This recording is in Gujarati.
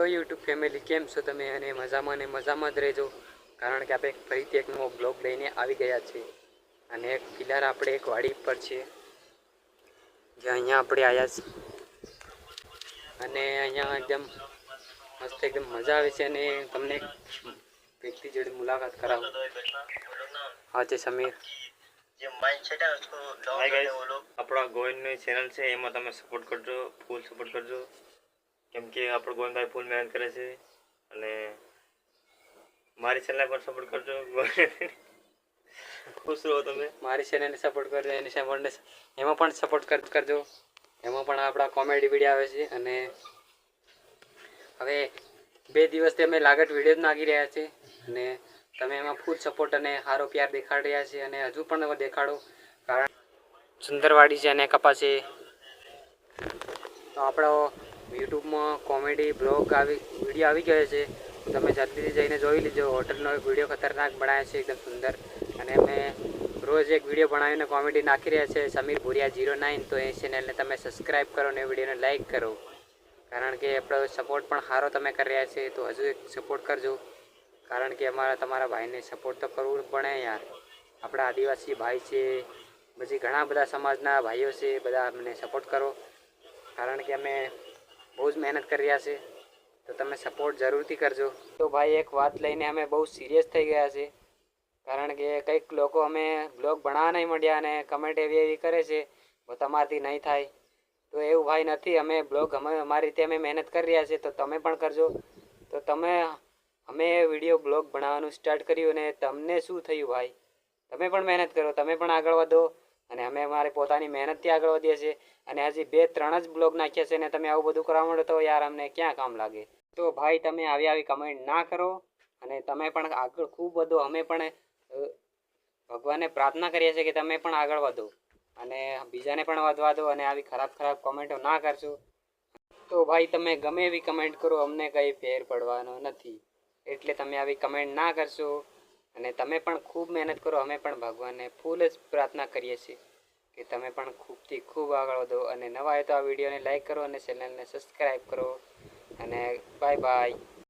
તો યુટ્યુબ ફેમિલી કેમ છો તમે? અને મજામાં જ રહેજો, કારણ કે આપણે ફરીથી એક નવો બ્લોગ લઈને આવી ગયા છે. અને એક ફિલહાલ આપણે એક વાડી પર છે, જે અહીંયા આપણે આવ્યા છીએ. અને અહીંયા એકદમ મસ્ત એકદમ મજા આવે છે. અને તમને વ્યક્તિ જોડે મુલાકાત કરાવો. હા છે સમીર. આપણા ગોવિંદની ચેનલ છે, એમાં તમે સપોર્ટ કરજો, ફૂલ સપોર્ટ કરજો. કેમ કે આપણો ગોવિંદભાઈ ફૂલ મહેનત કરે છે. અને મારી ચેનલ પર સપોર્ટ કરજો. ખુશ રહો તમે. મારી ચેનલને સપોર્ટ કરજો, એની ચેનલને એમાં પણ સપોર્ટ કરજો. એમાં પણ આપણા કોમેડી વિડીયો આવે છે. અને હવે 2 દિવસથી અમે લાગત વિડીયો જ નાખી રહ્યા છે. અને તમે એમાં ફૂલ સપોર્ટ અને સારો પ્યાર દેખાડી રહ્યા છે. અને હજુ પણ દેખાડો, કારણ સુંદરવાડી છે અને કપા છે. તો આપણો યુટ્યુબમાં કોમેડી બ્લોગ વિડીયો આવી ગયો છે. તમે જલ્દીથી જઈને જોઈ લીજો. હોટલનો એક વિડીયો ખતરનાક બનાવ્યો છે, એકદમ સુંદર. અને અમે રોજ એક વિડીયો બનાવીને કોમેડી નાખી રહ્યા છે, સમીર ભુરિયા 09. તો એ ચેનલને તમે સબસ્ક્રાઈબ કરો અને વિડીયોને લાઈક કરો, કારણ કે આપણો સપોર્ટ પણ સારો તમે કરી રહ્યા છે. તો હજુ એક સપોર્ટ કરજો, કારણ કે તમારા ભાઈને સપોર્ટ તો કરવું પડે યાર. આપણા આદિવાસી ભાઈ છે, પછી ઘણા બધા સમાજના ભાઈઓ છે, બધા અમને સપોર્ટ કરો, કારણ કે અમે બહુ જ મહેનત કરી રહ્યા છે. તો તમે સપોર્ટ જરૂરથી કરજો. તો ભાઈ એક વાત લઈને અમે બહુ સિરિયસ થઈ ગયા છે, કારણ કે કંઈક લોકો અમે બ્લોગ બનાવવા નહીં માંડ્યા અને કમેન્ટ એવી કરે છે, તમારાથી નહીં થાય. તો એવું ભાઈ નથી. અમે અમારી રીતે અમે મહેનત કરી રહ્યા છીએ, તો તમે પણ કરજો. તો અમે વિડીયો બ્લોગ બનાવવાનું સ્ટાર્ટ કર્યું, અને તમને શું થયું ભાઈ? તમે પણ મહેનત કરો, તમે પણ આગળ વધો. અને અમે અમારી પોતાની મહેનતથી આગળ વધીએ છીએ. અને હજી 2-3 જ બ્લોગ નાખ્યા છે, અને તમે આવું બધું કરવા માંડો તો યાર અમને ક્યાં કામ લાગે? તો ભાઈ તમે આવી કમેન્ટ ના કરો. અને તમે પણ આગળ ખૂબ વધો. અમે પણ ભગવાનને પ્રાર્થના કરીએ છીએ કે તમે પણ આગળ વધો અને બીજાને પણ વધવા દો, અને આવી ખરાબ કોમેન્ટો ના કરશો. તો ભાઈ તમે ગમે એવી કમેન્ટ કરો, અમને કંઈ ફેર પડવાનો નથી. એટલે તમે આવી કમેન્ટ ના કરશો. અને તમે પણ ખૂબ મહેનત કરો. અમે પણ ભગવાનને ફૂલ જ પ્રાર્થના કરીએ છીએ કે તમે પણ ખૂબથી ખૂબ આગળ વધો. અને નવા હોય તો આ વિડીયોને લાઈક કરો અને ચેનલને સબસ્ક્રાઈબ કરો. અને બાય બાય.